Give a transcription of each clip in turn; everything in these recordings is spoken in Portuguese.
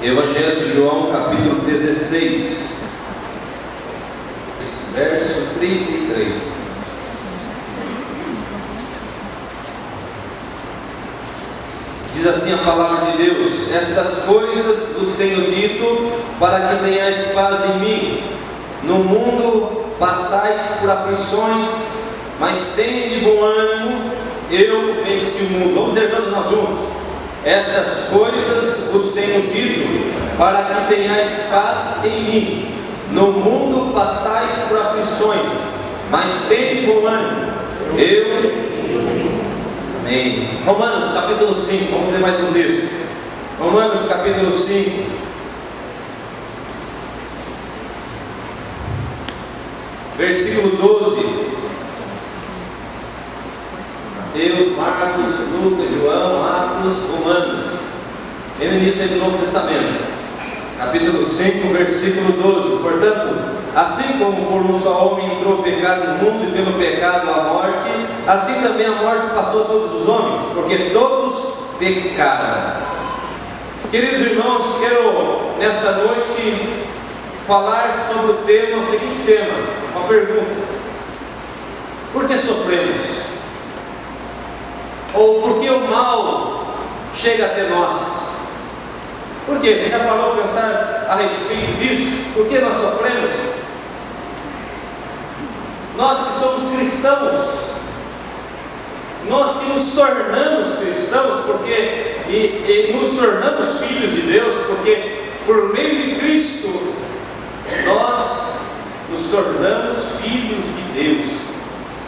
Evangelho de João, capítulo 16, verso 33. Diz assim a palavra de Deus: estas coisas vos tenho dito, para que tenhais paz em mim. No mundo passais por aflições, mas tende bom ânimo, eu venci o mundo. Vamos ler todos nós juntos. Essas coisas vos tenho dito, para que tenhais paz em mim. No mundo passais por aflições, mas tende bom ânimo, eu. Amém. Romanos capítulo 5, vamos ler mais um texto. Romanos capítulo 5, versículo 12. Mateus, Marcos, Lucas, João, Atos, Romanos. Vem no início do Novo Testamento, capítulo 5, versículo 12. Portanto, assim como por um só homem entrou o pecado no mundo, e pelo pecado a morte, assim também a morte passou a todos os homens, porque todos pecaram. Queridos irmãos, quero nessa noite falar sobre o seguinte tema, uma pergunta: por que sofremos? Ou por que o mal chega até nós? Por quê? Você já parou para pensar a respeito disso? Por que nós sofremos? Nós que somos cristãos, nós que nos tornamos cristãos, e nos tornamos filhos de Deus, porque por meio de Cristo nós nos tornamos filhos de Deus.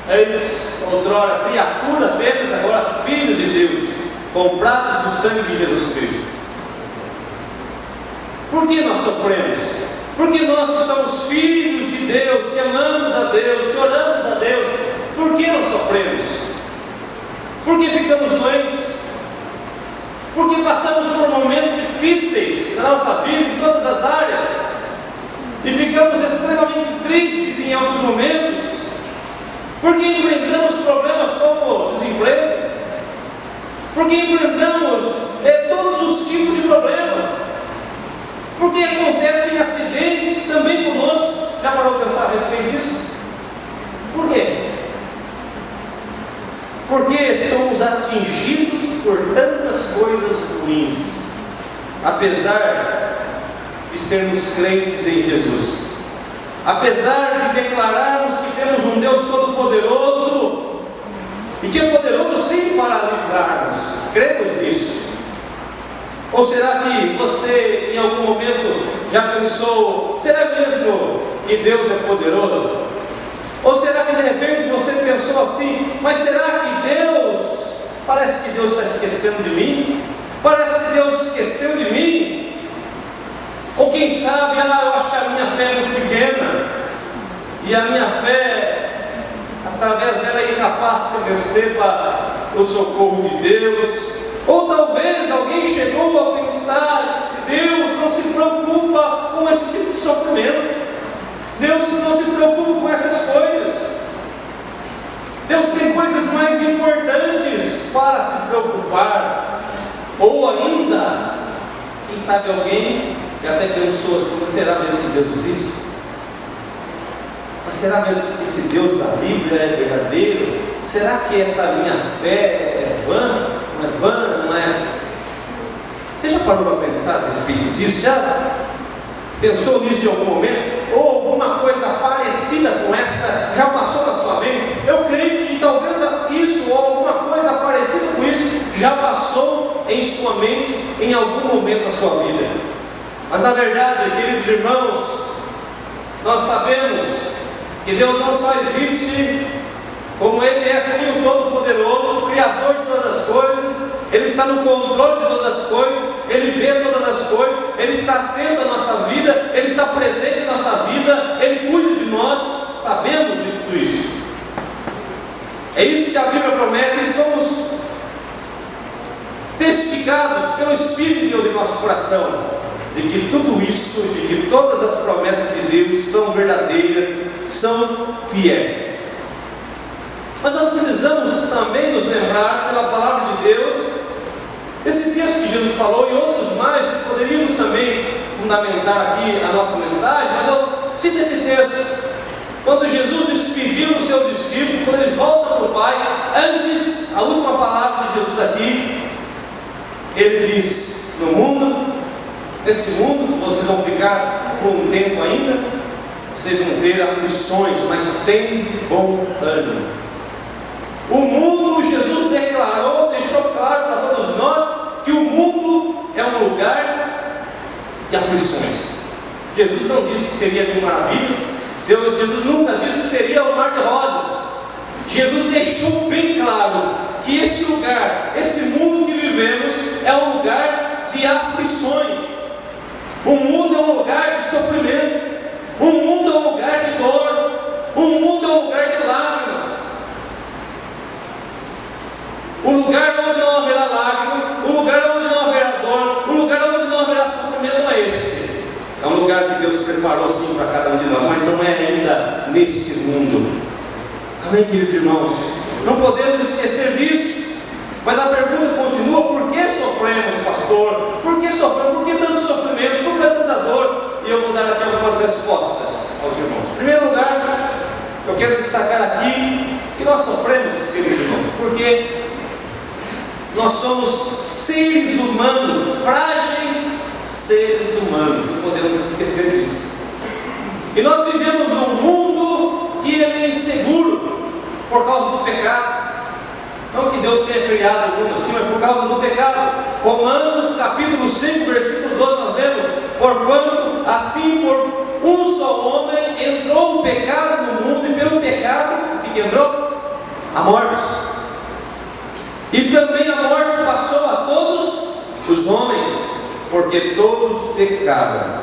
Eles, outrora criatura apenas, agora filhos de Deus, comprados no sangue de Jesus Cristo. Por que nós sofremos? Porque nós que somos filhos de Deus, que amamos a Deus, que oramos a Deus, por que nós sofremos? Porque ficamos doentes? Porque passamos por momentos difíceis na nossa vida, em todas as áreas, e ficamos extremamente tristes em alguns momentos? Porque enfrentamos problemas como desemprego? Porque enfrentamos todos os tipos de problemas? Porque acontecem acidentes também conosco? Já parou para pensar a respeito disso? Por quê? Porque somos atingidos por tantas coisas ruins, apesar de sermos crentes em Jesus. Apesar de declararmos que temos um Deus todo-poderoso, e que é poderoso sim para livrar-nos, cremos nisso. Ou será que você em algum momento já pensou: será mesmo que Deus é poderoso? Ou será que de repente você pensou assim: mas será que parece que Deus está esquecendo de mim? Parece que Deus esqueceu de mim? Ou quem sabe, eu acho que a minha fé é muito pequena, e a minha fé, através dela, é incapaz que eu receba o socorro de Deus. Ou talvez alguém chegou a pensar que Deus não se preocupa com esse tipo de sofrimento, Deus não se preocupa com essas coisas, Deus tem coisas mais importantes para se preocupar. Ou ainda, quem sabe alguém que até pensou assim: mas será mesmo que Deus existe? Mas será mesmo que esse Deus da Bíblia é verdadeiro? Será que essa minha fé é vã? Não é vã? Não é? Você já parou para pensar a respeito disso? Já pensou nisso em algum momento? Ou alguma coisa parecida com essa já passou na sua mente? Eu creio que talvez isso, ou alguma coisa parecida com isso, já passou em sua mente em algum momento da sua vida. Mas na verdade, queridos irmãos, nós sabemos que Deus não só existe, como Ele é sim o Todo-Poderoso, o Criador de todas as coisas. Ele está no controle de todas as coisas, Ele vê todas as coisas, Ele está atento à nossa vida, Ele está presente em nossa vida, Ele cuida de nós, sabemos de tudo isso. É isso que a Bíblia promete, e somos testificados pelo Espírito de Deus em nosso coração, de que tudo isso, de que todas as promessas de Deus são verdadeiras, são fiéis. Mas nós precisamos também nos lembrar, pela palavra de Deus, Esse texto que Jesus falou e outros mais, que poderíamos também fundamentar aqui a nossa mensagem, mas eu cito esse texto. Quando Jesus despediu o seu discípulo, quando ele volta para o Pai, antes, a última palavra de Jesus aqui, ele diz: no mundo, nesse mundo, vocês vão ficar por um tempo ainda, vocês vão ter aflições, mas tende bom ânimo. O mundo, Jesus declarou, deixou claro para todos nós, que o mundo é um lugar de aflições. Jesus não disse que seria mil maravilhas, Jesus nunca disse que seria um mar de rosas. Jesus deixou bem claro que esse lugar, esse mundo que vivemos, é um lugar de aflições. O mundo é um lugar de sofrimento. O mundo é um lugar de dor. O mundo é um lugar de lágrimas. O lugar onde não haverá lágrimas, o lugar onde não haverá dor, o lugar onde não haverá sofrimento não é esse. É um lugar que Deus preparou sim para cada um de nós, mas não é ainda neste mundo. Amém, queridos irmãos? Não podemos esquecer disso. Mas a pergunta continua: por que sofremos, pastor? Por que sofremos? Por que tanto sofrimento? Por que tanta dor? E eu vou dar aqui algumas respostas aos irmãos. Em primeiro lugar, eu quero destacar aqui que nós sofremos, queridos irmãos, porque nós somos seres humanos, frágeis seres humanos, não podemos esquecer disso. E nós vivemos num mundo que ele é inseguro por causa do pecado. Não que Deus tenha criado o mundo assim, mas por causa do pecado. Romanos capítulo 5, versículo 12, nós vemos: porquanto assim por um só homem entrou o pecado no mundo, e pelo pecado, o que entrou? A morte. E também a morte passou a todos os homens, porque todos pecaram.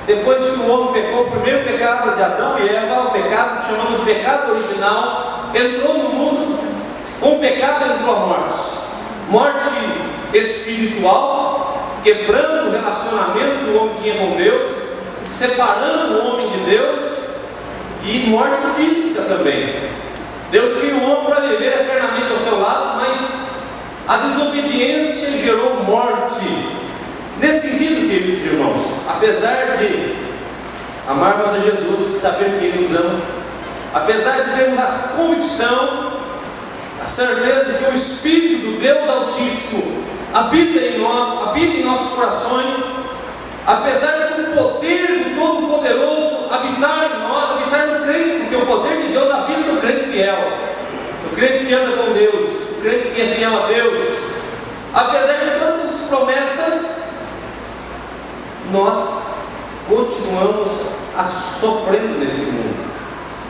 Depois que o homem pecou, o primeiro pecado de Adão e Eva, o pecado que chamamos de pecado original, entrou no mundo. Com o pecado entrou a morte. Morte espiritual, quebrando o relacionamento que o homem tinha com Deus, separando o homem de Deus, e morte física também. Deus criou o homem para viver eternamente ao seu lado, mas a desobediência gerou morte. Nesse sentido, queridos irmãos, apesar de amarmos a Jesus, saber que Ele nos ama, apesar de termos a convicção, a certeza de que o Espírito do Deus Altíssimo habita em nós, habita em nossos corações, apesar de o poder do Todo-Poderoso habitar em nós, habitar no crente, porque o poder de Deus habita no crente fiel, no crente que anda com Deus, no crente que é fiel a Deus. Apesar de todas essas promessas, nós continuamos sofrendo nesse mundo,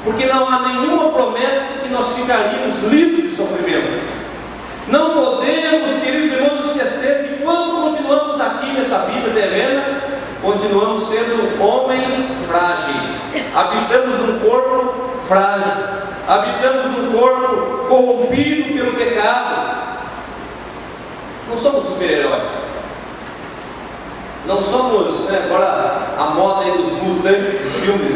porque não há nenhuma promessa que nós ficaríamos livres de sofrimento. Não podemos, queridos irmãos, esquecer que quando continuamos aqui nessa vida terrena, continuamos sendo homens frágeis, habitamos um corpo frágil, habitamos um corpo corrompido pelo pecado. Não somos super-heróis. Não somos, agora a moda aí dos mutantes, dos filmes,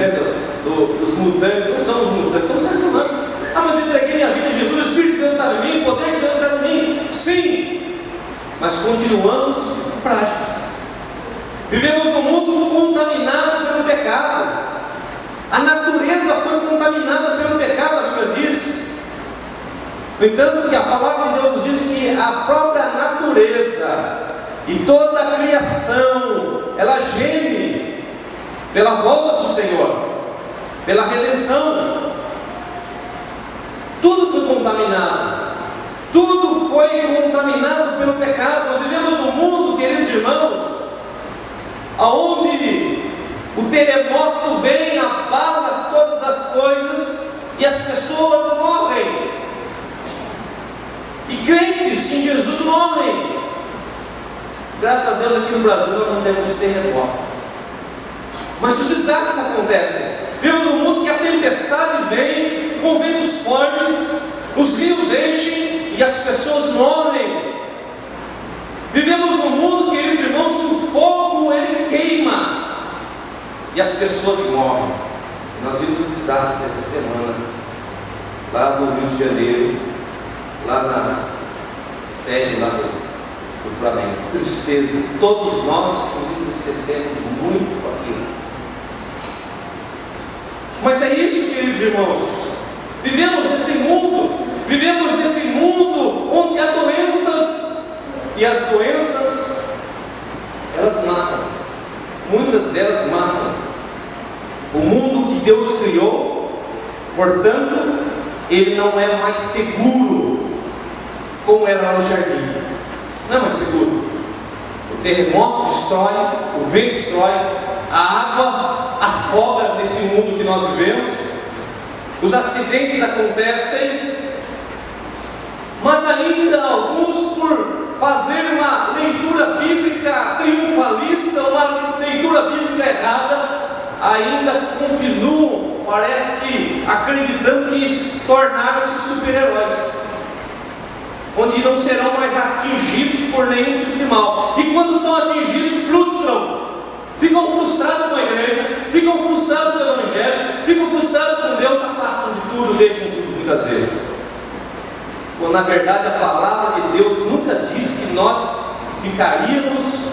dos mutantes. Não somos mutantes, somos seres humanos. Mas eu entreguei minha vida a Jesus, o Espírito de Deus está em mim, o poder de Deus está em mim. Sim, mas continuamos frágeis. Vivemos num mundo contaminado pelo pecado. A natureza foi contaminada pelo pecado, a Bíblia diz. No entanto, que a palavra de Deus nos diz que a própria natureza e toda a criação, ela geme pela volta do Senhor, pela redenção. Tudo foi contaminado. Tudo foi contaminado pelo pecado. Nós vivemos num mundo, queridos irmãos, onde o terremoto vem, abala todas as coisas e as pessoas morrem. E crentes em Jesus morrem. Graças a Deus aqui no Brasil nós não temos terremoto, mas os desastres acontecem. Vivemos num mundo que a tempestade vem com ventos fortes, os rios enchem e as pessoas morrem. Vivemos num mundo, queridos irmãos, que o fogo ele queima e as pessoas morrem. Nós vimos um desastre essa semana lá no Rio de Janeiro, lá sede lá do Flamengo. Tristeza. Todos nós nos entristecemos muito com aquilo. Mas é isso, queridos irmãos. Vivemos nesse mundo onde há doenças, e as doenças, elas matam. Muitas delas matam. O mundo que Deus criou, portanto, ele não é mais seguro como era lá no jardim. Não é mais seguro. O terremoto destrói, o vento destrói, a água afoga nesse mundo que nós vivemos, os acidentes acontecem, mas ainda alguns, por fazer uma leitura bíblica triunfalista, uma leitura bíblica errada, ainda continuam, parece que, acreditando que tornaram-se super-heróis, onde não serão mais atingidos por nenhum tipo de mal, e quando são atingidos, frustram, ficam frustrados com a igreja, ficam frustrados com o Evangelho, ficam frustrados com Deus, afastam de tudo, deixam tudo muitas vezes. Quando na verdade a palavra de Deus nunca diz que nós ficaríamos,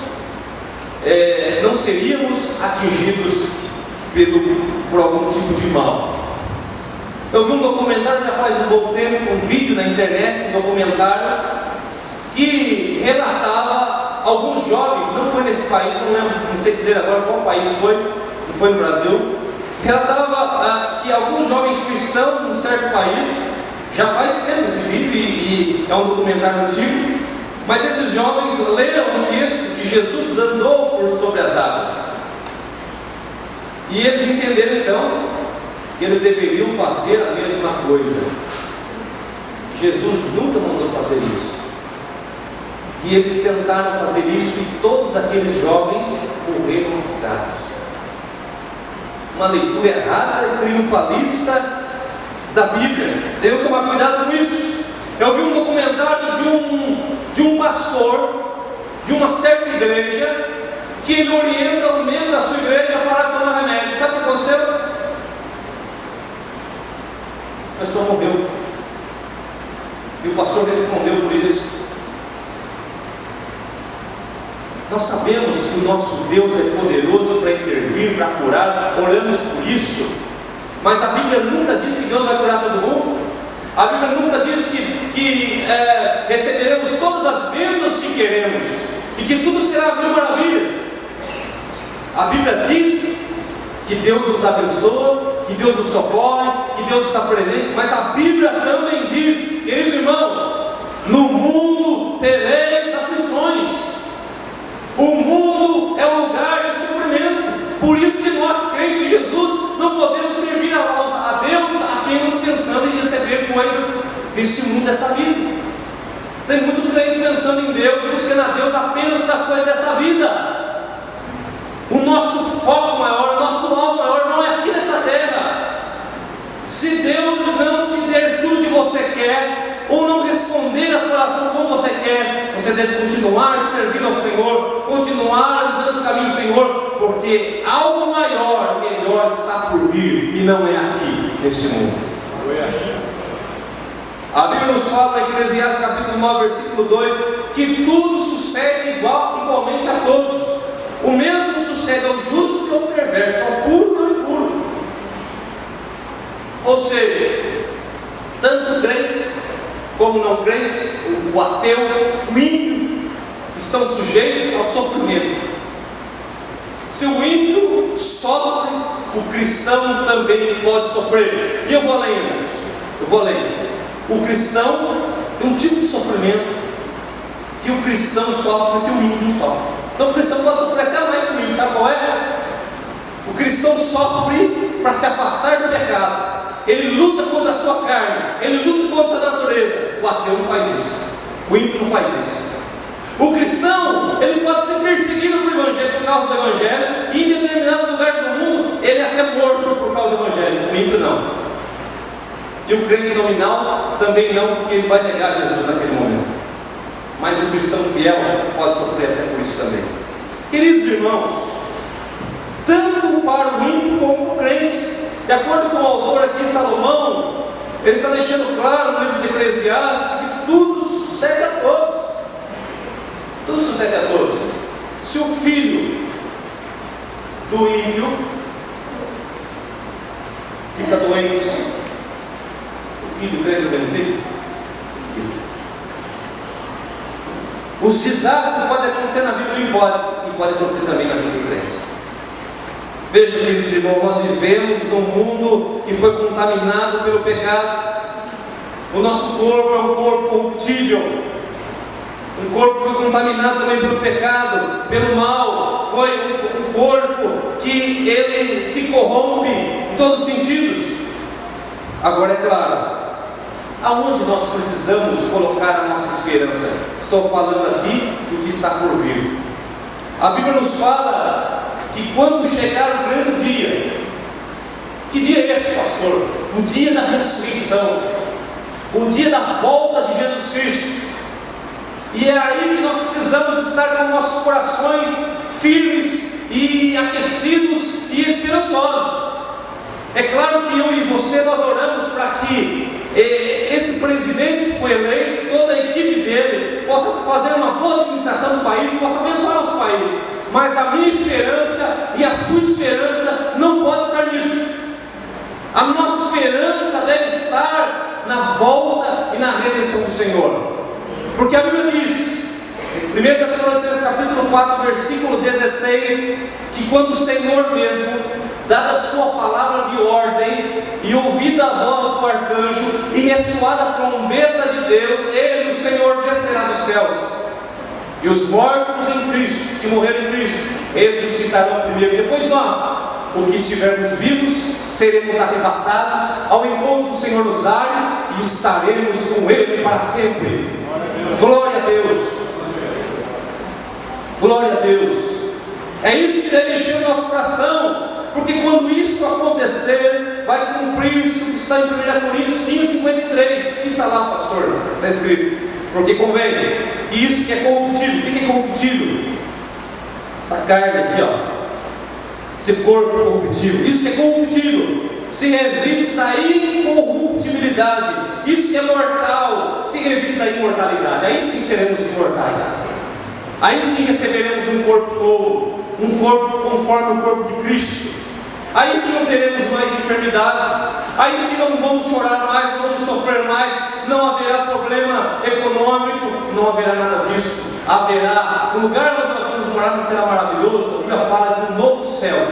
não seríamos atingidos por algum tipo de mal. Eu vi um documentário já faz um bom tempo, um vídeo na internet, um documentário que relatava alguns jovens, não foi nesse país, não lembro, não sei dizer agora qual país foi, não foi no Brasil, relatava que alguns jovens cristãos num certo país, já faz tempo esse vídeo e é um documentário antigo, mas esses jovens leram um texto que Jesus andou por sobre as águas, e eles entenderam então que eles deveriam fazer a mesma coisa. Jesus nunca mandou fazer isso, e eles tentaram fazer isso e todos aqueles jovens morreram afogados. Uma leitura errada e triunfalista da Bíblia. Deus toma cuidado com isso. Eu vi um documentário de um pastor de uma certa igreja que ele orienta um membro da sua igreja para tomar remédio. Sabe o que aconteceu? A pessoa morreu. E o pastor respondeu por isso. Nós sabemos que o nosso Deus é poderoso para intervir, para curar, oramos por isso, mas a Bíblia nunca diz que Deus vai curar todo mundo. A Bíblia nunca diz que receberemos todas as bênçãos que queremos e que tudo será mil maravilhas. A Bíblia diz que Deus nos abençoa, que Deus nos socorre, que Deus está presente, mas a Bíblia também diz, queridos irmãos, no mundo tereis aflições. O mundo é um lugar de sofrimento. Por isso que nós, crentes em Jesus, não podemos servir a Deus apenas pensando em receber coisas desse mundo, dessa vida. Tem muito crente pensando em Deus, buscando a Deus apenas para as coisas dessa vida. O nosso foco maior, o nosso alvo maior não é aqui nessa terra. Se Deus não te der tudo que você quer, ou não responder a tua oração como você quer, você deve continuar servindo ao Senhor, continuar andando nos caminhos do Senhor, porque algo maior, melhor está por vir, e não é aqui, neste mundo. A Bíblia nos fala em Eclesiastes capítulo 9, versículo 2, que tudo sucede igualmente a todos. O mesmo sucede ao justo que ao perverso, ao puro e ao impuro. Ou seja, tanto crentes como não crentes, o ateu, o ímpio, estão sujeitos ao sofrimento. Se o ímpio sofre, o cristão também pode sofrer. E eu vou além. O cristão tem um tipo de sofrimento que o cristão sofre que o ímpio não sofre. Então o cristão pode sofrer até mais que o ímpio. Sabe qual é? O cristão sofre para se afastar do pecado. Ele luta contra a sua carne, ele luta contra a sua natureza. O ateu não faz isso, o ímpio não faz isso. O cristão, ele pode ser perseguido por Evangelho, por causa do Evangelho, e em determinados lugares do mundo, ele é até morto por causa do Evangelho. O ímpio não. E o crente nominal também não, porque ele vai negar Jesus naquele momento. Mas o cristão fiel pode sofrer até por isso também. Queridos irmãos, tanto para o ímpio como para o crente, de acordo com o autor aqui, Salomão, ele está deixando claro no livro de Eclesiastes que tudo sucede a todos. Os desastres podem acontecer na vida do impode, e pode acontecer também na vida do crente. Vejam, queridos irmãos, nós vivemos num mundo que foi contaminado pelo pecado. O nosso corpo é um corpo corruptível. Um corpo que foi contaminado também pelo pecado, pelo mal. Foi um corpo que ele se corrompe em todos os sentidos. Agora é claro, aonde nós precisamos colocar a nossa esperança? Estou falando aqui do que está por vir. A Bíblia nos fala que quando chegar o grande dia, que dia é esse, pastor? O dia da ressurreição, o dia da volta de Jesus Cristo. E é aí que nós precisamos estar com nossos corações firmes e aquecidos e esperançosos. É claro que eu e você, nós oramos para que esse presidente que foi eleito, toda a equipe dele, possa fazer uma boa administração do país e possa abençoar nosso país. Mas a minha esperança e a sua esperança não pode estar nisso. A nossa esperança deve estar na volta e na redenção do Senhor. Porque a Bíblia diz, em 1 Tessalonicenses capítulo 4, versículo 16, que quando o Senhor mesmo, dada a sua palavra de ordem, e ouvida a voz do arcanjo, e ressoada a trombeta de Deus, Ele, o Senhor, descerá dos céus. E os mortos em Cristo, que morreram em Cristo, ressuscitarão primeiro. Depois nós, os que estivermos vivos, seremos arrebatados ao encontro do Senhor nos ares, e estaremos com Ele para sempre. Glória a Deus. Glória a Deus. É isso que deve encher o nosso coração, porque quando isso acontecer, vai cumprir-se o que está em 1 Coríntios 15:53. O que está lá, pastor? Está escrito. Porque convém que isso que é corruptível. O que é corruptível? Essa carne aqui, ó, esse corpo corruptível, isso que é corruptível, se revista a incorruptibilidade. Isso que é mortal, se revista a imortalidade. Aí sim seremos imortais. Aí sim receberemos um corpo novo, um corpo conforme o corpo de Cristo. Aí sim não teremos mais enfermidade. Aí sim não vamos chorar mais, não vamos sofrer mais. Não haverá problema econômico, não haverá nada disso. Haverá, o lugar onde nós vamos morar será maravilhoso. A Bíblia fala de um novo céu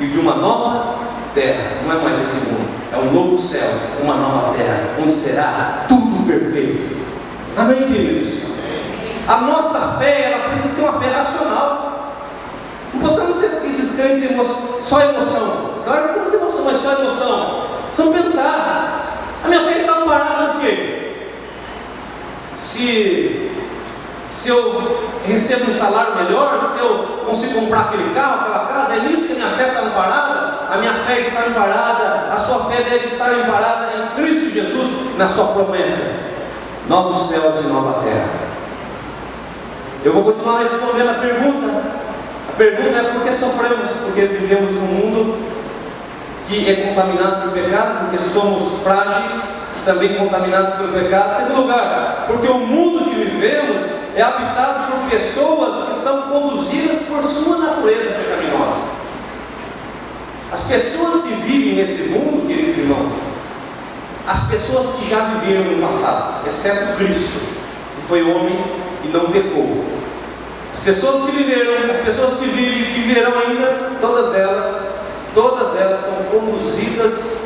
e de uma nova terra. Não é mais esse mundo, é um novo céu, uma nova terra, onde será tudo perfeito. Amém, queridos? A nossa fé, ela precisa ser uma fé racional. Não possamos ser esses crentes só emoção. Claro que temos emoção, mas só emoção. Precisamos pensar. A minha fé está amparada no quê? Se eu recebo um salário melhor, se eu consigo comprar aquele carro, aquela casa, é nisso que a minha fé está amparada? A minha fé está amparada, a sua fé deve estar amparada em Cristo Jesus, na sua promessa. Novos céus e nova terra. Eu vou continuar respondendo a pergunta. A pergunta é por que sofremos? Porque vivemos num mundo que é contaminado pelo pecado, porque somos frágeis e também contaminados pelo pecado. Em segundo lugar, porque o mundo que vivemos é habitado por pessoas que são conduzidas por sua natureza pecaminosa. As pessoas que vivem nesse mundo, queridos irmãos, as pessoas que já viveram no passado, exceto Cristo, que foi homem e não pecou. As pessoas que viveram, as pessoas que vivem, que viverão ainda, todas elas são conduzidas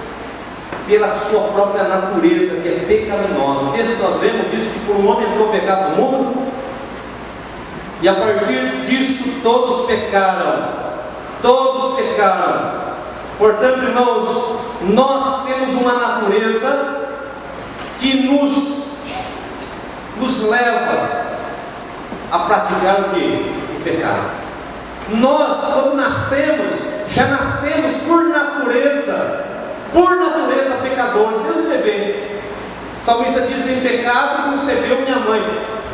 pela sua própria natureza, que é pecaminosa. O texto que nós lemos diz que por um homem entrou o pecado no mundo, e a partir disso todos pecaram. Todos pecaram. Portanto, irmãos, nós temos uma natureza que nos leva a praticar o quê? O pecado. Nós, quando nascemos, já nascemos por natureza pecadores, Deus bebê. O salmista diz: em pecado concebeu minha mãe.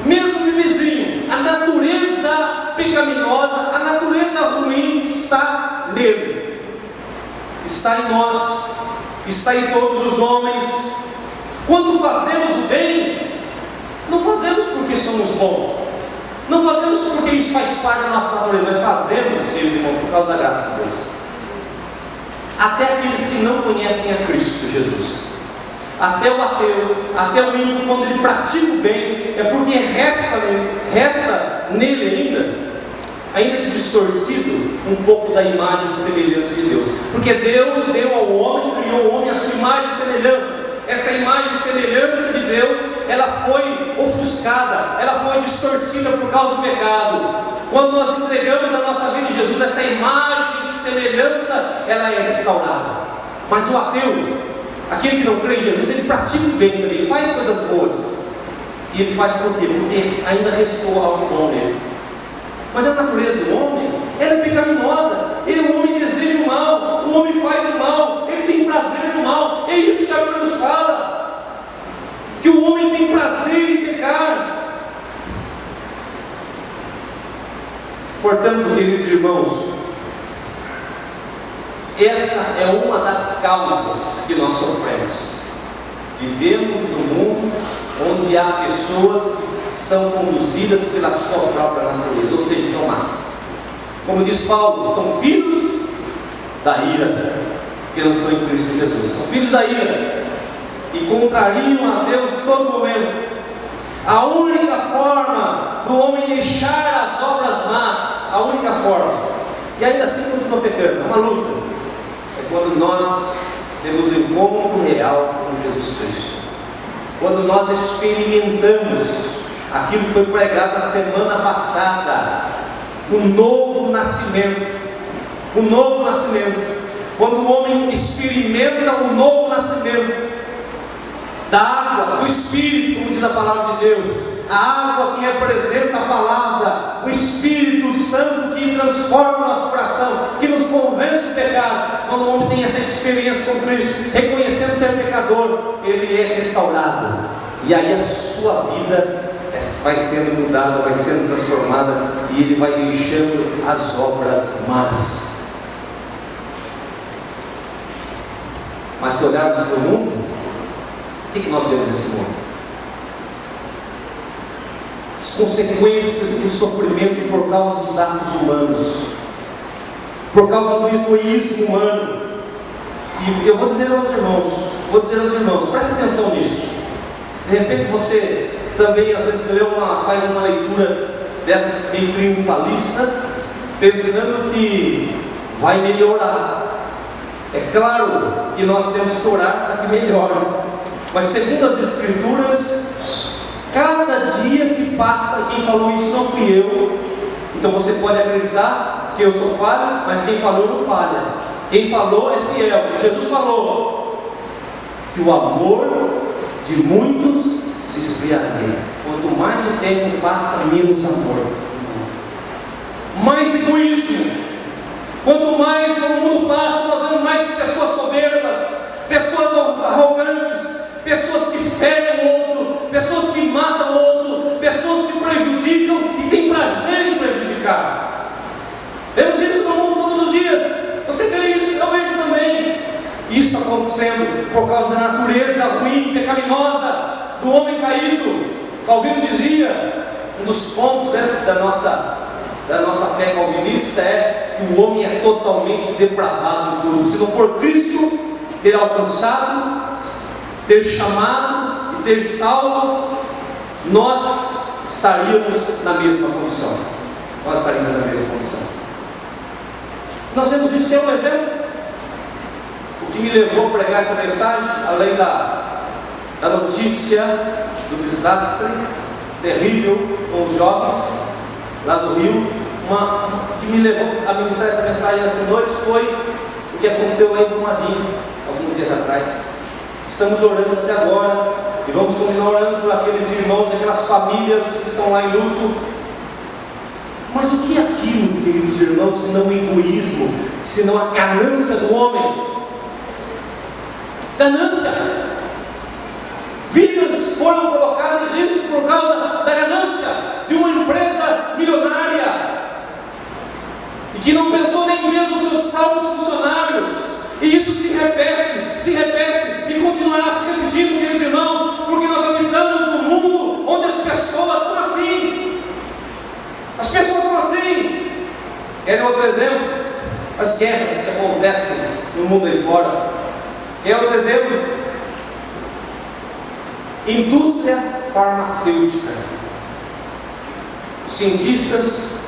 Mesmo bebezinho, a natureza pecaminosa, a natureza ruim está nele, está em nós, está em todos os homens. Quando fazemos o bem, não fazemos porque somos bons, não fazemos porque isso faz parte da nossa natureza, mas fazemos, queridos irmãos, por causa da graça de Deus. Até aqueles que não conhecem a Cristo Jesus, até o ateu, até o ímpio, quando ele pratica o bem, é porque resta nele ainda que distorcido, um pouco da imagem e semelhança de Deus. Porque Deus deu ao homem, criou o homem a sua imagem e semelhança. Essa imagem e semelhança de Deus, ela foi ofuscada, ela foi distorcida por causa do pecado. Quando nós entregamos a nossa vida em Jesus, essa imagem e semelhança, ela é restaurada. Mas o ateu, aquele que não crê em Jesus, ele pratica o bem também, ele faz coisas boas. E ele faz por quê? Porque ainda restou algo bom nele. Mas a natureza do homem, ela é pecaminosa. O homem deseja o mal, o homem faz o mal, ele tem prazer no mal. É isso que a Bíblia nos fala, que o homem tem prazer em pecar. Portanto, queridos irmãos, essa é uma das causas que nós sofremos. Vivemos num mundo onde há pessoas que são conduzidas pela sua própria natureza, ou seja, são más. Como diz Paulo, são filhos da ira, que não são em Cristo Jesus. São filhos da ira e contrariam a Deus todo momento. A única forma do homem deixar as obras más, a única forma, e ainda assim continua pecando, é uma luta, é quando nós temos um encontro real com Jesus Cristo. Quando nós experimentamos aquilo que foi pregado na semana passada, o novo nascimento. O novo nascimento. Quando o homem experimenta o novo nascimento da água, do Espírito, como diz a palavra de Deus, a água que representa a palavra, o Espírito Santo que transforma o nosso coração, que nos convence do pecado. Quando o homem tem essa experiência com Cristo, reconhecendo ser pecador, ele é restaurado, e aí a sua vida vai sendo mudada, vai sendo transformada, e ele vai deixando as obras más. Mas se olharmos para o mundo, o que nós vemos nesse mundo? As consequências do sofrimento por causa dos atos humanos, por causa do egoísmo humano. E eu vou dizer aos irmãos, preste atenção nisso. De repente você também às vezes faz uma leitura dessas meio triunfalista, pensando que vai melhorar. É claro que nós temos que orar para que melhore, mas segundo as Escrituras, cada dia que passa, quem falou isso não fui eu. Então você pode acreditar que eu sou falho, mas quem falou não falha. Quem falou é fiel. Jesus falou que o amor de muitos se esfriaria. Quanto mais o tempo passa, menos amor, mais egoísmo. Quanto mais o mundo passa, nós vemos mais pessoas soberbas, pessoas arrogantes, pessoas que ferem o outro, pessoas que matam o outro, pessoas que prejudicam e têm prazer em prejudicar. Vemos isso no mundo todos os dias. Você vê isso, eu vejo também. Isso acontecendo por causa da natureza ruim, pecaminosa do homem caído. Calvino dizia, um dos pontos da nossa fé calvinista é que o homem é totalmente depravado em tudo. Se não for Cristo ter alcançado, ter chamado e ter salvo, nós estaríamos na mesma condição. Nós vemos isso, tem um exemplo. O que me levou a pregar essa mensagem, além da notícia do desastre terrível com os jovens lá do Rio, o que me levou a ministrar essa mensagem nessa noite foi o que aconteceu lá em Brumadinho, alguns dias atrás. Estamos orando até agora, e vamos continuar orando por aqueles irmãos, aquelas famílias que estão lá em luto. Mas o que é aquilo, queridos irmãos, senão o egoísmo, senão a ganância do homem? Ganância. Vidas foram colocadas em risco por causa da ganância de uma empresa milionária, e que não pensou nem mesmo nos seus próprios funcionários. E isso se repete e continuará se repetindo, queridos irmãos, porque nós habitamos num mundo onde as pessoas são assim. As pessoas são assim. Querem outro exemplo? As guerras que acontecem no mundo aí fora. Quer outro exemplo? Indústria farmacêutica. Os cientistas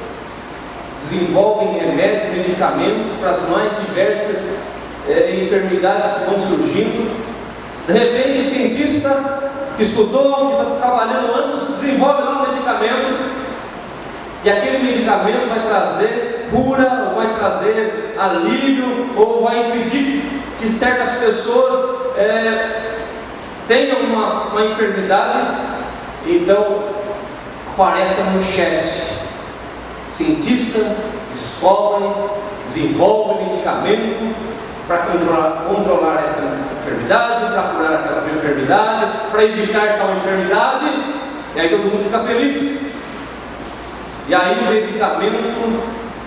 desenvolvem remédios, medicamentos para as mais diversas enfermidades que vão surgindo. De repente, o cientista que estudou, que está trabalhando anos, desenvolve lá um medicamento, e aquele medicamento vai trazer cura, ou vai trazer alívio, ou vai impedir que certas pessoas tenham uma enfermidade. Então aparece a manchete: cientistas descobrem, desenvolvem medicamento para controlar essa enfermidade, para curar aquela enfermidade, para evitar tal enfermidade. E aí todo mundo fica feliz. E aí o medicamento,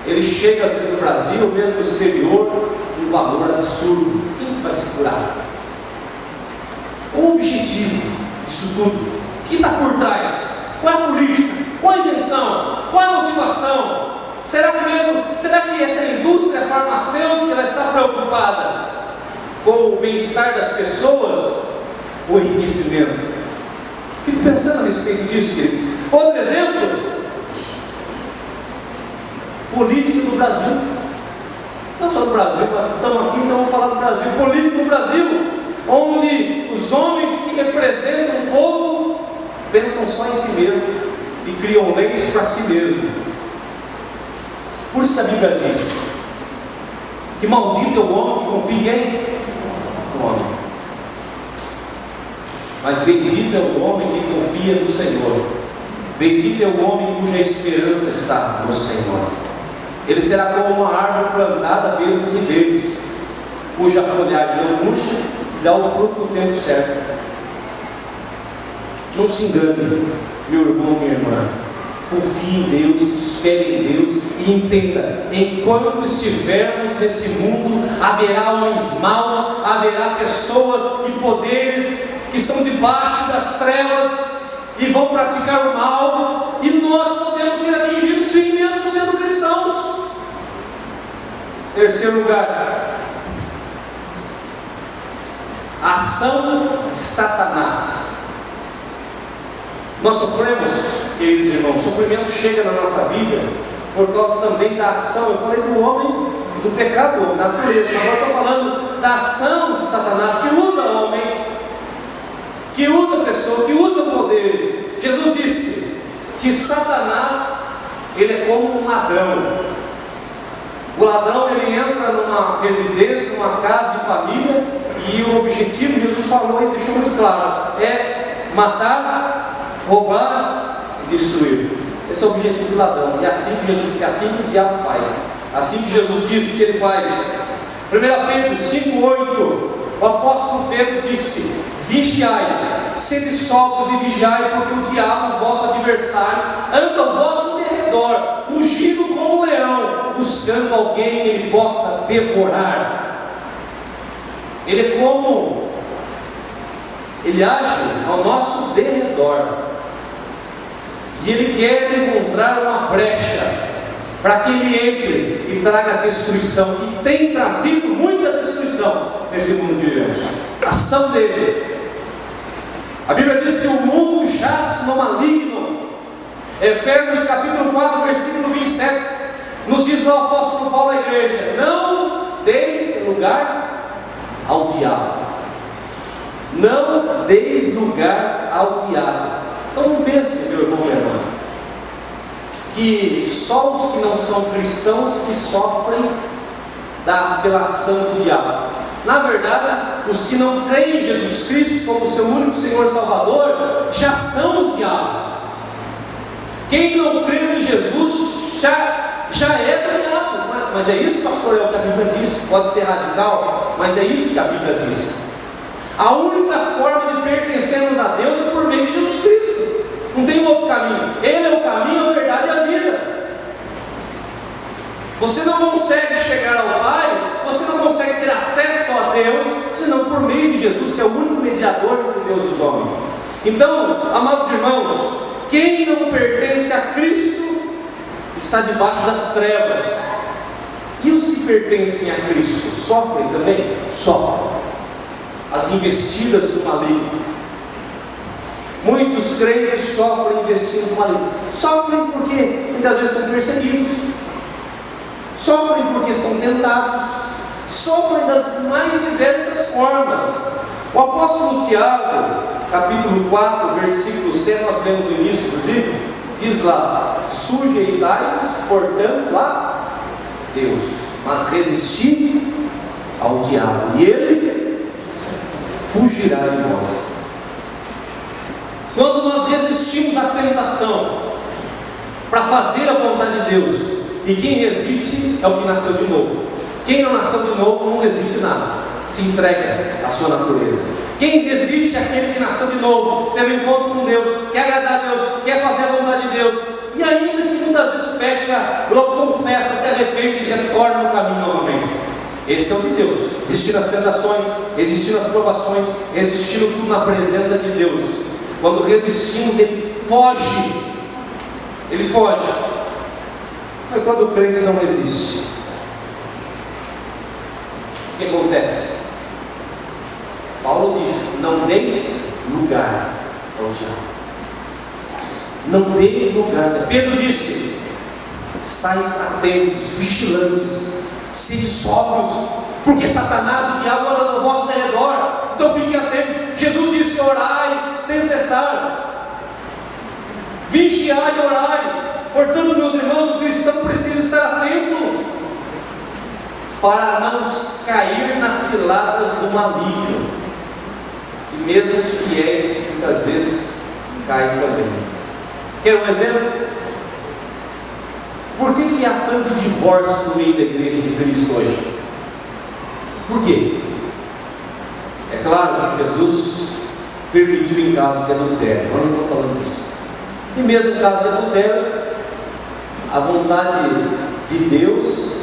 ele chega às vezes no Brasil, ou mesmo no exterior, um valor absurdo. Quem que vai se curar? Qual o objetivo disso tudo? O que está por trás? Qual é a política? Qual a intenção? Qual é a motivação? Será que essa indústria farmacêutica ela está preocupada com o bem-estar das pessoas ou enriquecimento? Fico pensando a respeito disso, queridos. Outro exemplo: política do Brasil. Não só do Brasil, mas estamos aqui, então vamos falar do Brasil. Política do Brasil, onde os homens que representam o povo pensam só em si mesmo e criam leis para si mesmo. Por isso que a Bíblia diz que maldito é o homem que confia em homem, mas bendito é o homem que confia no Senhor. Bendito é o homem cuja esperança está no Senhor. Ele será como uma árvore plantada à beira dos ribeiros, cuja folhagem não murcha e dá o fruto no tempo certo. Não se engane, meu irmão, minha irmã. Confie em Deus, espere em Deus e entenda: enquanto estivermos nesse mundo, haverá homens maus, haverá pessoas e poderes que estão debaixo das trevas e vão praticar o mal, e nós podemos ser atingidos sim, mesmo sendo cristãos. Terceiro lugar, a ação de Satanás. Nós sofremos, queridos irmãos, sofrimento chega na nossa vida por causa também da ação. Eu falei do homem, do pecado, da natureza, mas agora estou falando da ação de Satanás, que usa homens, que usa pessoas, que usa poderes. Jesus disse que Satanás, ele é como um ladrão. O ladrão, ele entra numa residência, numa casa de família, e o objetivo, Jesus falou e deixou muito claro, é matar, roubar e destruir. Esse é o objetivo do ladrão. E assim que o diabo faz, assim que Jesus disse que ele faz. 1 Pedro 5,8, o apóstolo Pedro disse: vigiai, sede sóbrios e vigiai, porque o diabo, vosso adversário, anda ao vosso derredor, rugindo como um leão, buscando alguém que ele possa devorar. Ele age ao nosso derredor, e ele quer encontrar uma brecha para que ele entre e traga destruição, e tem trazido muita destruição nesse mundo que vivemos. A ação dele. A Bíblia diz que o mundo jaz no maligno. Efésios capítulo 4, versículo 27, nos diz lá o apóstolo Paulo à igreja: não deis lugar ao diabo. Não deis lugar ao diabo. Então não pense, meu irmão e minha irmã, que só os que não são cristãos que sofrem da apelação do diabo. Na verdade, os que não creem em Jesus Cristo como seu único Senhor e Salvador já são o diabo. Quem não crê em Jesus já é do diabo. Mas é isso, pastor, é o que a Bíblia diz. Pode ser radical, mas é isso que a Bíblia diz. A única forma de pertencermos a Deus é por meio de Jesus Cristo. Não tem outro caminho. Ele é o caminho, a verdade e a vida. Você não consegue chegar ao Pai, você não consegue ter acesso a Deus, senão por meio de Jesus, que é o único mediador entre Deus e os homens. Então, amados irmãos, quem não pertence a Cristo está debaixo das trevas. E os que pertencem a Cristo sofrem também? Sofrem as investidas do maligno. Muitos crentes sofrem investindo no maligno. Sofrem porque muitas vezes são perseguidos, sofrem porque são tentados, sofrem das mais diversas formas. O apóstolo Tiago, capítulo 4, versículo 7, nós lemos no início, inclusive, diz lá: sujeitai-vos, portanto, a Deus, mas resisti ao diabo, e ele fugirá de vós. Quando nós resistimos à tentação para fazer a vontade de Deus, e quem resiste é o que nasceu de novo. Quem não nasceu de novo não resiste nada, se entrega à sua natureza. Quem resiste é aquele que nasceu de novo, teve um encontro com Deus, quer agradar a Deus, quer fazer a vontade de Deus, e ainda que muitas vezes peca, logo confessa, se arrepende e retorna no caminho novamente. Esse é o de Deus, resistindo às tentações, resistindo às provações, resistindo tudo na presença de Deus. Quando resistimos, ele foge. Ele foge. Mas quando o crente não resiste, o que acontece? Paulo diz: não deis lugar ao diabo. Não dê lugar. Pedro disse: sais atentos, vigilantes, sede sóbrios, porque Satanás, o diabo, anda ao vosso derredor. Então fiquem atentos. Jesus disse: orai sem cessar, vigiai e orai. Portanto, meus irmãos, o cristão precisa estar atento para não cair nas ciladas do maligno. E mesmo os fiéis muitas vezes caem também. Quer um exemplo? Por que há tanto divórcio no meio da igreja de Cristo hoje? Por quê? É claro que Jesus permitiu em caso de adultério, eu não estou falando disso. E mesmo em caso de adultério, a vontade de Deus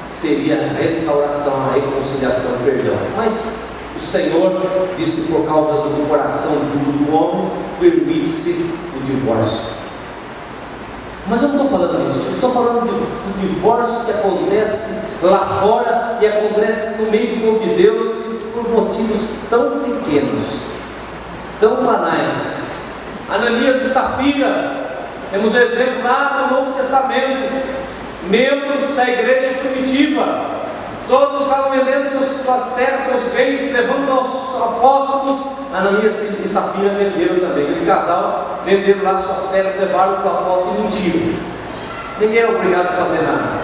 seria a restauração, a reconciliação, o perdão. Mas o Senhor disse: por causa do coração duro do homem, permite-se o divórcio. Mas eu não estou falando disso, eu estou falando do divórcio que acontece lá fora e acontece no meio do povo de Deus por motivos tão pequenos, tão banais. Ananias e Safira, temos um exemplo lá no Novo Testamento, membros da igreja primitiva, todos estavam vendendo suas terras, seus bens, levando aos apóstolos. Ananias e Safira venderam também, aquele casal venderam lá suas terras, levaram para o apóstolo e mentiram. Ninguém era obrigado a fazer nada,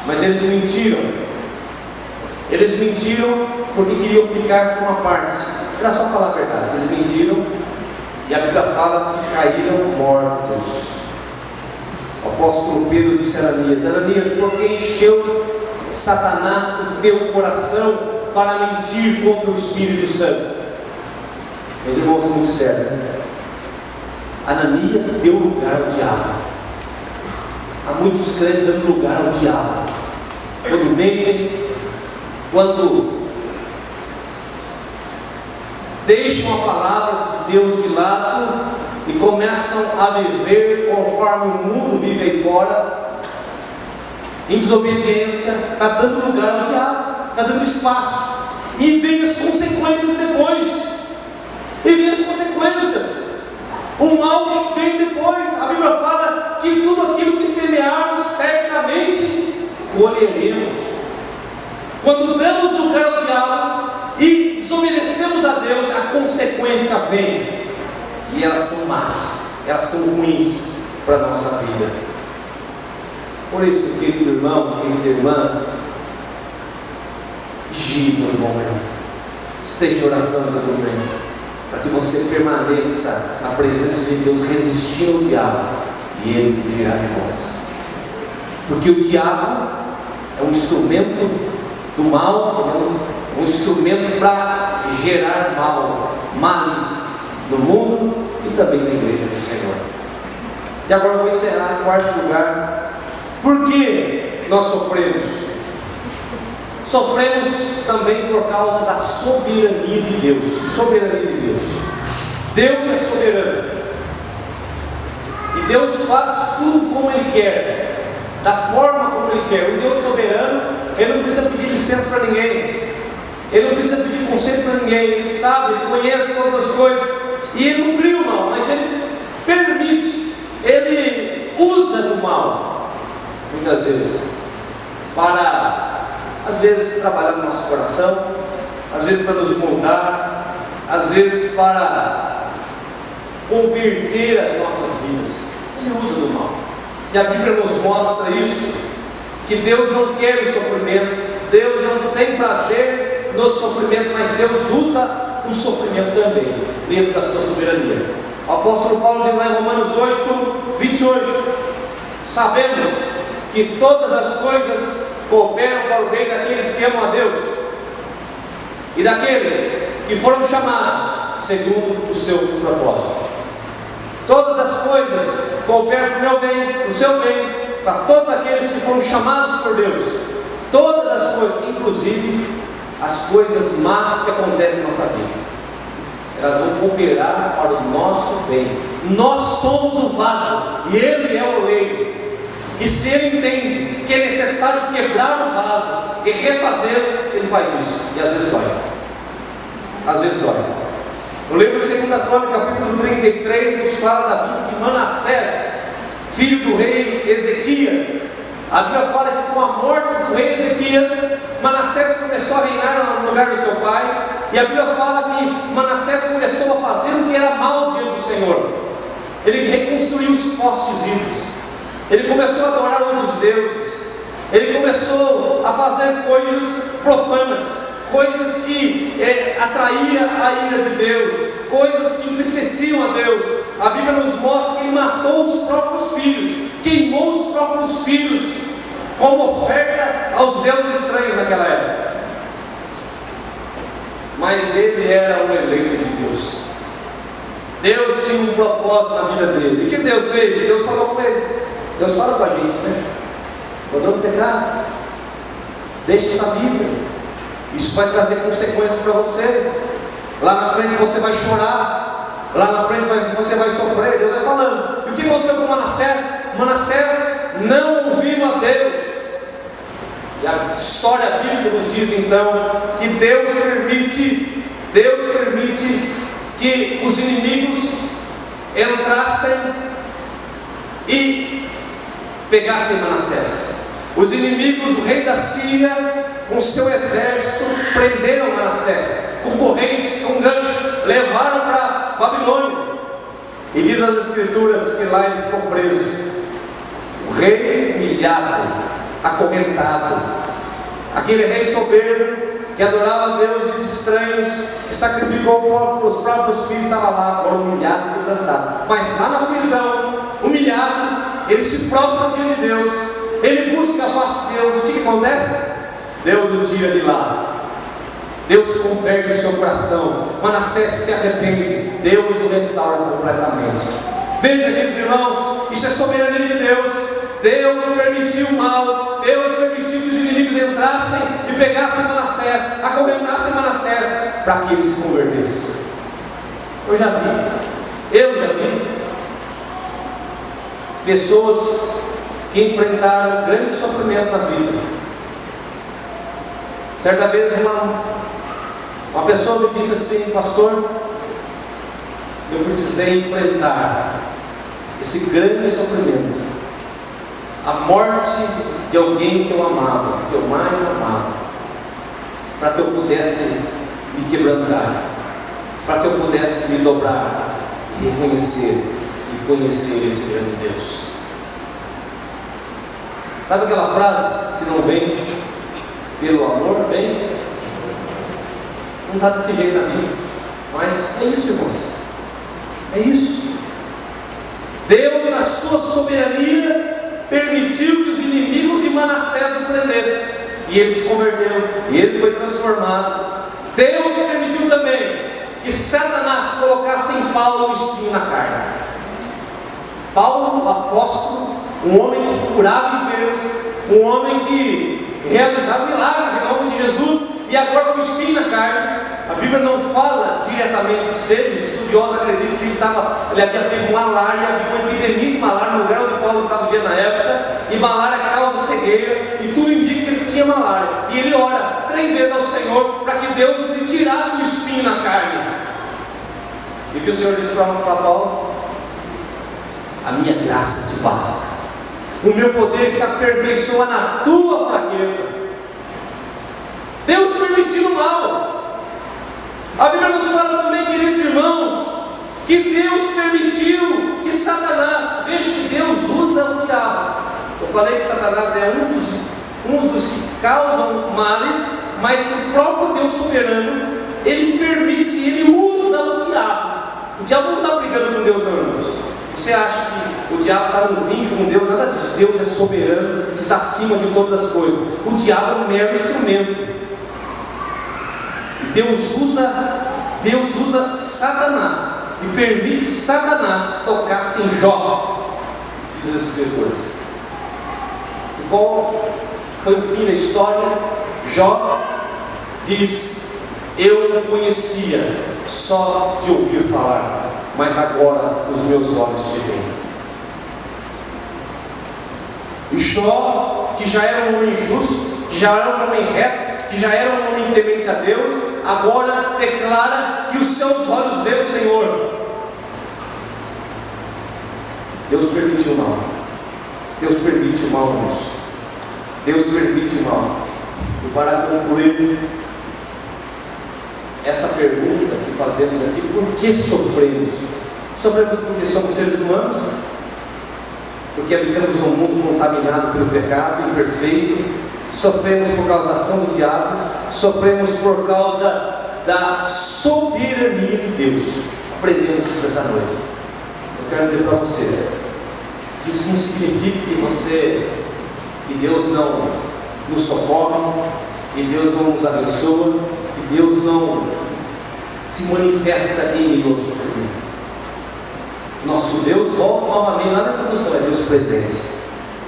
mas eles mentiram. Eles mentiram porque queriam ficar com uma parte. Era só falar a verdade. Eles mentiram e a Bíblia fala que caíram mortos. O apóstolo Pedro disse a Ananias: Ananias, por que encheu Satanás o teu coração para mentir contra o Espírito Santo? Meus irmãos, muito sério. Ananias deu lugar ao diabo. Há muitos crentes dando lugar ao diabo. Quando mentem, quando deixam a palavra de Deus de lado e começam a viver conforme o mundo vive aí fora, em desobediência, está dando lugar ao diabo, está dando espaço. E vem as consequências depois. E vem as consequências. O mal vem depois. A Bíblia fala que tudo aquilo que semearmos, certamente colheremos. Quando damos lugar ao diabo e desobedecemos a Deus, a consequência vem. E elas são más, elas são ruins para a nossa vida. Por isso, querido irmão, querida irmã, vigie todo momento, esteja em oração todo momento, para que você permaneça na presença de Deus, resistindo ao diabo, e ele fugirá de vós. Porque o diabo é um instrumento do mal, é um instrumento para gerar mal, males no mundo e também na igreja do Senhor. E agora eu vou encerrar em quarto lugar. Por que nós sofremos? Sofremos também por causa da soberania de Deus. Soberania de Deus. Deus é soberano. E Deus faz tudo como Ele quer, da forma como Ele quer. O Deus soberano, Ele não precisa pedir licença para ninguém. Ele não precisa pedir conselho para ninguém. Ele sabe, Ele conhece todas as coisas. e ele não cria o mal, mas ele permite, ele usa do mal, muitas vezes, para, às vezes, trabalhar no nosso coração, às vezes para nos moldar, às vezes para converter as nossas vidas. Ele usa do mal, e a Bíblia nos mostra isso, que Deus não quer o sofrimento, Deus não tem prazer no sofrimento, mas Deus usa o sofrimento também, dentro da sua soberania. O apóstolo Paulo diz lá em Romanos 8, 28, sabemos que todas as coisas cooperam para o bem daqueles que amam a Deus, e daqueles que foram chamados segundo o seu propósito. Todas as coisas cooperam para o meu bem, para o seu bem, para todos aqueles que foram chamados por Deus. Todas as coisas, inclusive as coisas más que acontecem na nossa vida, elas vão cooperar para o nosso bem. Nós somos o vaso e Ele é o oleiro. E se Ele entende que é necessário quebrar o vaso e refazê-lo, Ele faz isso. E às vezes dói. Às vezes dói. No livro de 2 Crônicas, capítulo 33, nos fala da vida de Manassés, filho do rei Ezequias. A Bíblia fala que com a morte do rei Ezequias, Manassés começou a reinar no lugar do seu pai. E a Bíblia fala que Manassés começou a fazer o que era mal diante do Senhor. Ele reconstruiu os postes ídolos, ele começou a adorar outros deuses, ele começou a fazer coisas profanas, coisas que atraíam a ira de Deus, coisas que entristeciam a Deus. A Bíblia nos mostra que ele matou os próprios filhos, queimou os próprios filhos como oferta aos deuses estranhos naquela época. Mas ele era um eleito de Deus. Deus tinha um propósito na vida dele. E o que Deus fez? Deus falou com ele. Deus fala com a gente, né? Mandou pecar, deixe essa vida, isso vai trazer consequências para você. Lá na frente você vai chorar, lá na frente você vai sofrer. Deus vai falando. E o que aconteceu com Manassés? Manassés não ouviu a Deus. E a história bíblica nos diz então que Deus permite que os inimigos entrassem e pegassem Manassés. Os inimigos, o rei da Síria, com seu exército, prenderam Manassés com correntes, com gancho, levaram para Babilônia. E diz as escrituras que lá ele ficou preso. O rei humilhado, acorrentado, aquele rei soberbo que adorava deuses estranhos, que sacrificou os próprios filhos, estava lá agora humilhado e quebrantado. Mas lá na prisão, humilhado, ele se prostra diante de Deus, ele busca a face de Deus. O que acontece? Deus o tira de lá, Deus converte o seu coração. Manassés se arrepende, Deus o restaura completamente. Veja, queridos irmãos, isso é soberania de Deus. Deus permitiu o mal, Deus permitiu que os inimigos entrassem e pegassem Manassés, acorrentassem Manassés, para que ele se convertesse. Eu já vi pessoas que enfrentaram grande sofrimento na vida. Certa vez uma pessoa me disse assim: pastor, eu precisei enfrentar esse grande sofrimento, a morte de alguém que eu amava, que eu mais amava, para que eu pudesse me quebrantar, para que eu pudesse me dobrar e reconhecer e conhecer esse grande Deus. Sabe aquela frase: se não vem pelo amor, vem? Não está desse jeito na Bíblia, mas é isso, irmãos, é isso. Deus, na sua soberania, permitiu que os inimigos de Manassés o prendessem, e ele se converteu, e ele foi transformado. Deus permitiu também que Satanás colocasse em Paulo um espinho na carne. Paulo, o apóstolo, um homem que curava enfermos, um homem que realizava milagres em nome de Jesus, e agora com espinho na carne. A Bíblia não fala diretamente de ser, os estudiosos acreditam que ele havia pego malária, havia uma epidemia de malária no lugar onde Paulo estava vivendo na época, e malária causa cegueira, e tudo indica que ele tinha malária. E ele ora 3 vezes ao Senhor para que Deus lhe tirasse o espinho na carne. E o que o Senhor disse para Paulo? A minha graça te basta. O meu poder se aperfeiçoa na tua fraqueza. Deus permitiu o mal. A Bíblia nos fala também, queridos irmãos, que Deus permitiu que Satanás, veja que Deus usa o diabo. Eu falei que Satanás é um dos que causam males, mas o próprio Deus soberano, Ele permite, Ele usa o diabo. O diabo não está brigando com Deus, não, irmãos. Você acha que o diabo está num vínculo com Deus? Nada disso. Deus é soberano, está acima de todas as coisas. O diabo é um mero instrumento. Deus usa Satanás e permite que Satanás tocasse em Jó, diz as Escrituras. E qual foi o fim da história? Jó diz: eu o conhecia só de ouvir falar, mas agora os meus olhos te veem. E Jó, que já era um homem justo, que já era um homem reto, que já era um homem temente a Deus, agora declara que os seus olhos veem o Senhor. Deus permite o mal. Deus permite o mal, irmãos. Deus permite o mal. E para concluir essa pergunta que fazemos aqui: por que sofremos? Sofremos porque somos seres humanos, porque habitamos num mundo contaminado pelo pecado, imperfeito. Sofremos por causa da ação do diabo, sofremos por causa da soberania de Deus. Aprendemos isso essa noite. Eu quero dizer para você que isso não significa que Deus não nos socorre, que Deus não nos abençoa, que Deus não se manifesta em meio ao sofrimento. Nosso Deus, volta novamente lá na introdução, é Deus presente,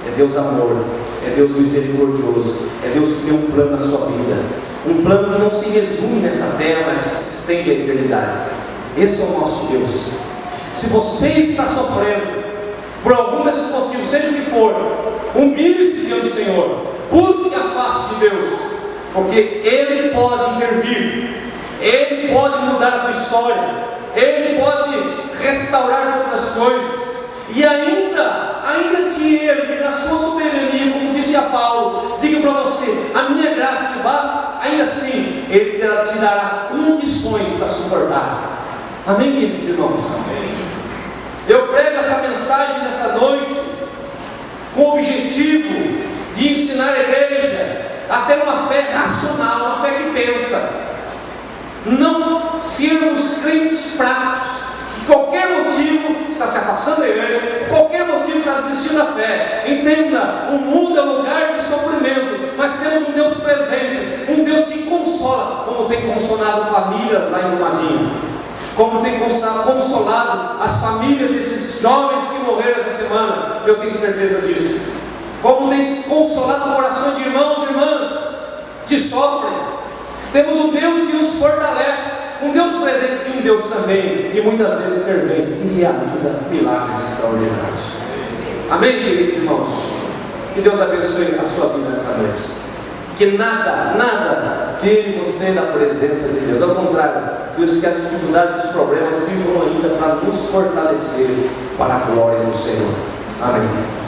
é Deus amor, é Deus misericordioso, é Deus que tem um plano na sua vida, um plano que não se resume nessa terra, mas que se estende à eternidade. Esse é o nosso Deus. Se você está sofrendo por algum desses motivos, seja o que for, humilhe-se diante do Senhor, busque a face de Deus, porque Ele pode intervir, Ele pode mudar a tua história, Ele pode restaurar todas as coisas. E ainda que Ele, na sua soberania, como dizia Paulo, diga para você: a minha graça te basta, ainda assim Ele te dará condições para suportar. Amém, queridos irmãos? Amém. Eu prego essa mensagem nessa noite com o objetivo de ensinar a igreja a ter uma fé racional, uma fé que pensa, não sermos crentes fracos, que qualquer motivo está se afastando da igreja, qualquer motivo está desistindo da fé. Entenda, o mundo é lugar de sofrimento, mas temos um Deus presente, um Deus que consola, como tem consolado famílias lá em Brumadinho, como tem consolado as famílias desses jovens que morreram essa semana. Eu tenho certeza disso. Como tem consolado o coração de irmãos e irmãs que sofrem. Temos um Deus que nos fortalece, um Deus presente e um Deus também que muitas vezes intervém e realiza milagres extraordinários. Amém, queridos irmãos? Que Deus abençoe a sua vida nessa noite. Que nada tire você da presença de Deus. Ao contrário, que as dificuldades e os problemas sirvam ainda para nos fortalecer para a glória do Senhor. Amém.